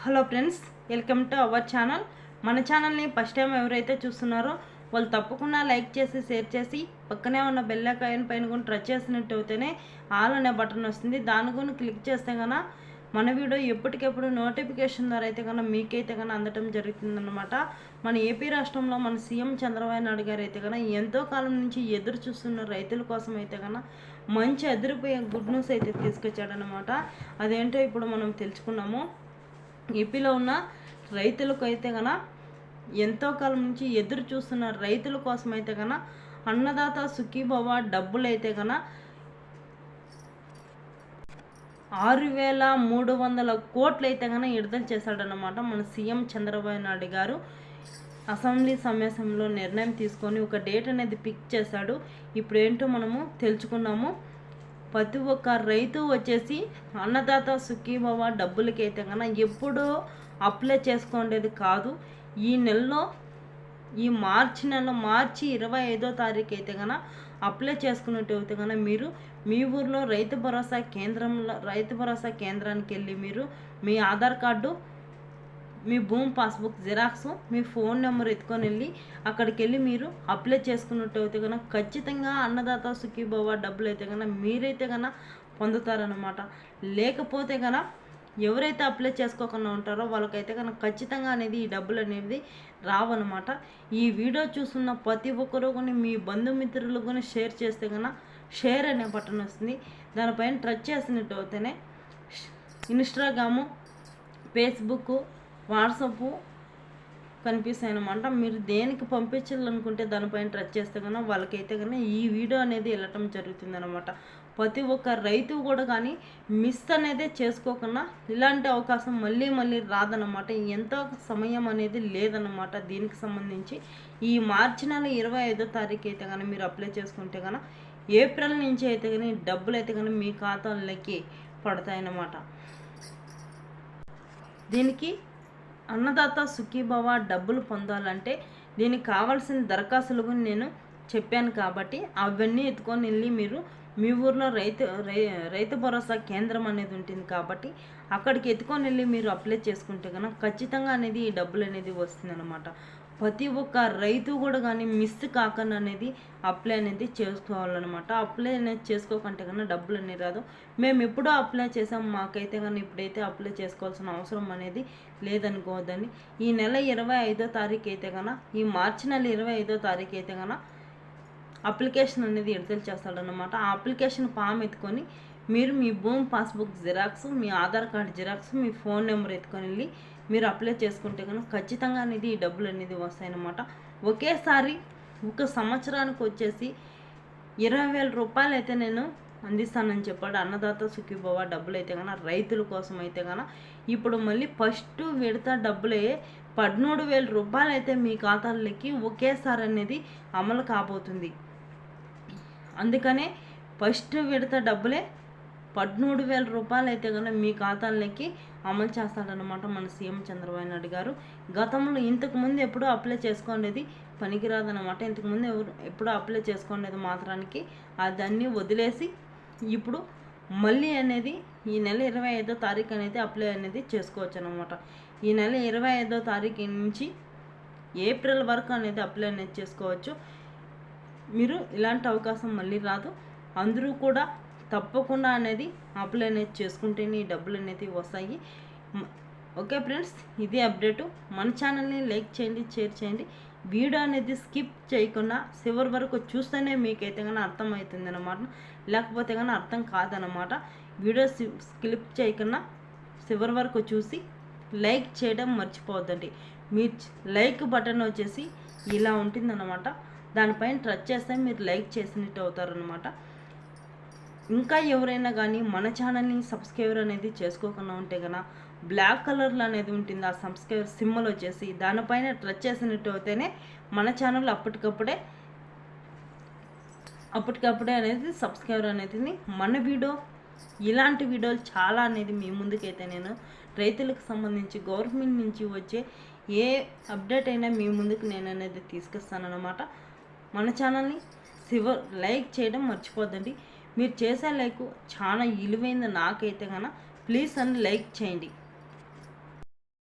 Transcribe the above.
Hello friends, welcome to our channel. మన ఛానల్ని first time ఎవరైతే చూస్తున్నారో వాళ్ళు తప్పకుండా లైక్ చేసి షేర్ చేసి పక్కనే ఉన్న బెల్ ఐకాన్ పైన కూడా టచ్ చేసినట్టు అయితేనే ఆల్ అనే బటన్ వస్తుంది. దాని కూడా క్లిక్ చేస్తే కన్నా మన వీడియో ఎప్పటికెప్పుడు నోటిఫికేషన్ ద్వారా అయితే కన్నా మీకైతే కన్నా అందటం జరుగుతుందన్నమాట. మన ఏపీ రాష్ట్రంలో మన సీఎం చంద్రబాబు నాయుడు గారు అయితే కన్నా ఎంతో కాలం నుంచి ఎదురు చూస్తున్న రైతుల కోసం అయితే కన్నా మంచి ఎదురుపోయే గుడ్ న్యూస్ అయితే తీసుకొచ్చాడనమాట. అదేంటో ఇప్పుడు మనం తెలుసుకున్నాము. ఏపీలో ఉన్న రైతులకు అయితే కన్నా ఎంతో కాలం నుంచి ఎదురు చూస్తున్న రైతుల కోసం అయితే కన్నా అన్నదాత సుఖీభవ డబ్బులు అయితే కన్నా 6,300 కోట్లు అయితే కన్నా విడుదల చేశాడనమాట మన సీఎం చంద్రబాబు నాయుడు గారు. అసెంబ్లీ సమావేశంలో నిర్ణయం తీసుకొని ఒక డేట్ అనేది పిక్ చేశాడు. ఇప్పుడు ఏంటో మనము తెలుసుకున్నాము. ప్రతి ఒక్క రైతు వచ్చేసి అన్నదాత సుఖీభవ డబ్బులకి అయితే కన్నా ఎప్పుడో అప్లై చేసుకోండేది కాదు. ఈ నెలలో ఈ మార్చి 25వ తారీఖు అయితే కన్నా అప్లై చేసుకున్నట్టు అయితే కన్నా మీరు మీ ఊర్లో రైతు భరోసా కేంద్రానికి వెళ్ళి మీరు మీ ఆధార్ కార్డు, మీ భూమి పాస్బుక్ జిరాక్స్, మీ ఫోన్ నెంబర్ ఎత్తుకొని వెళ్ళి అక్కడికి వెళ్ళి మీరు అప్లై చేసుకున్నట్టు అయితే కన్నా ఖచ్చితంగా అన్నదాత సుఖీభవ డబ్బులు అయితే కన్నా మీరైతే కన్నా పొందుతారనమాట. లేకపోతే కన్నా ఎవరైతే అప్లై చేసుకోకుండా ఉంటారో వాళ్ళకైతే కన్నా ఖచ్చితంగా అనేది ఈ డబ్బులు అనేది రావన్నమాట. ఈ వీడియో చూస్తున్న ప్రతి ఒక్కరూ కానీ మీ బంధుమిత్రులు కానీ షేర్ చేస్తే కన్నా షేర్ అనే బటన్ వస్తుంది. దానిపైన టచ్ చేసినట్టు అయితేనే ఇన్స్టాగ్రాము, ఫేస్బుక్, వాట్సాప్ కనిపిస్తాయి అన్నమాట. మీరు దేనికి పంపించాలనుకుంటే దానిపైన టచ్ చేస్తే కన్నా వాళ్ళకైతే కన్నా ఈ వీడియో అనేది వెళ్ళటం జరుగుతుంది అనమాట. ప్రతి ఒక్క రైతు కూడా కానీ మిస్ అనేది చేసుకోకుండా ఇలాంటి అవకాశం మళ్ళీ రాదన్నమాట. ఎంతో సమయం అనేది లేదన్నమాట. దీనికి సంబంధించి ఈ మార్చి 25వ తారీఖు అయితే కానీ మీరు అప్లై చేసుకుంటే కన్నా ఏప్రిల్ నుంచి అయితే కానీ డబ్బులు అయితే కానీ మీ ఖాతాల్లోకి పడతాయన్నమాట. దీనికి అన్నదాత సుఖీభవ డబ్బులు పొందాలంటే దీనికి కావాల్సిన దరఖాస్తులు కూడా నేను చెప్పాను కాబట్టి అవన్నీ ఎత్తుకొని వెళ్ళి మీరు మీ ఊర్లో రైతు భరోసా కేంద్రం అనేది ఉంటుంది కాబట్టి అక్కడికి ఎత్తుకొని వెళ్ళి మీరు అప్లై చేసుకుంటే కనుక ఖచ్చితంగా అనేది ఈ డబ్బులు అనేది వస్తుందన్నమాట. ప్రతి ఒక్క రైతు కూడా కానీ మిస్ కాకుండా అనేది అప్లై అనేది చేసుకోవాలన్నమాట. అప్లై అనేది చేసుకోకంటే కన్నా డబ్బులు అనేది రాదు. మేము ఎప్పుడో అప్లై చేసాం, మాకైతే కానీ ఇప్పుడైతే అప్లై చేసుకోవాల్సిన అవసరం అనేది లేదనుకోవద్దండి. ఈ నెల 25వ తారీఖు అయితే కన్నా ఈ మార్చి 25వ తారీఖు అయితే కన్నా అప్లికేషన్ అనేది విడుదల చేస్తాడనమాట. ఆ అప్లికేషన్ ఫామ్ ఎత్తుకొని మీరు మీ భూమి పాస్బుక్ జిరాక్స్, మీ ఆధార్ కార్డు జిరాక్స్, మీ ఫోన్ నెంబర్ ఎత్తుకొని వెళ్ళి మీరు అప్లై చేసుకుంటే కనుక ఖచ్చితంగా అనేది ఈ డబ్బులు అనేది వస్తాయన్నమాట. ఒకేసారి ఒక సంవత్సరానికి వచ్చేసి 20,000 రూపాయలు అయితే నేను అందిస్తానని చెప్పాడు అన్నదాత సుఖీభవ డబ్బులు అయితే కన్నా రైతుల కోసం అయితే కన్నా. ఇప్పుడు మళ్ళీ ఫస్ట్ విడత డబ్బులే 13,000 రూపాయలు అయితే మీ ఖాతాలకి ఒకేసారి అనేది అమలు కాబోతుంది. అందుకనే ఫస్ట్ విడత డబ్బులే 13,000 రూపాయలు అయితే కన్నా మీ ఖాతాలకి అమలు చేస్తాడనమాట మన సీఎం చంద్రబాబు నాయుడు గారు. గతంలో ఇంతకుముందు ఎప్పుడూ అప్లై చేసుకోండేది పనికిరాదనమాట. ఇంతకుముందు ఎప్పుడూ అప్లై చేసుకోండేది మాత్రానికి అదన్నీ వదిలేసి ఇప్పుడు మళ్ళీ అనేది ఈ నెల 25వ తారీఖు అనేది అప్లై అనేది చేసుకోవచ్చు అనమాట. ఈ నెల 25వ తారీఖు నుంచి ఏప్రిల్ వరకు అనేది అప్లై అనేది చేసుకోవచ్చు. మీరు ఇలాంటి అవకాశం మళ్ళీ రాదు. అందరూ కూడా తప్పకుండా అనేది అప్లై అనేది చేసుకుంటేనే ఈ డబ్బులు అనేది వస్తాయి. ఓకే ఫ్రెండ్స్, ఇది అప్డేటు. మన ఛానల్ని లైక్ చేయండి, షేర్ చేయండి. వీడియో అనేది స్కిప్ చేయకుండా చివరి వరకు చూస్తేనే మీకైతే కానీ అర్థమవుతుంది అన్నమాట. లేకపోతే కానీ అర్థం కాదనమాట. వీడియో స్కిప్ చేయకుండా చివరి వరకు చూసి లైక్ చేయడం మర్చిపోవద్దండి. మీ లైక్ బటన్ వచ్చేసి ఇలా ఉంటుందన్నమాట. దానిపైన టచ్ చేస్తే మీరు లైక్ చేసినట్టు అవుతారనమాట. ఇంకా ఎవరైనా కానీ మన ఛానల్ని సబ్స్క్రైబర్ అనేది చేసుకోకుండా ఉంటే కన్నా బ్లాక్ కలర్లో అనేది ఉంటుంది ఆ సబ్స్క్రైబర్ సింబల్ వచ్చేసి, దానిపైన టచ్ చేసినట్టు అయితేనే మన ఛానల్ అప్పటికప్పుడే అనేది సబ్స్క్రైబర్ అనేది మన వీడియో ఇలాంటి వీడియోలు చాలా అనేది మీ ముందుకైతే నేను రైతులకు సంబంధించి గవర్నమెంట్ నుంచి వచ్చే ఏ అప్డేట్ అయినా మీ ముందుకు నేను అనేది తీసుకొస్తానన్నమాట. మన ఛానల్ని లైక్ చేయడం మర్చిపోద్దండి. మీరు చేసే లైక్ చాలా విలువైంది నాకైతే కన్నా. ప్లీజ్ అని లైక్ చేయండి.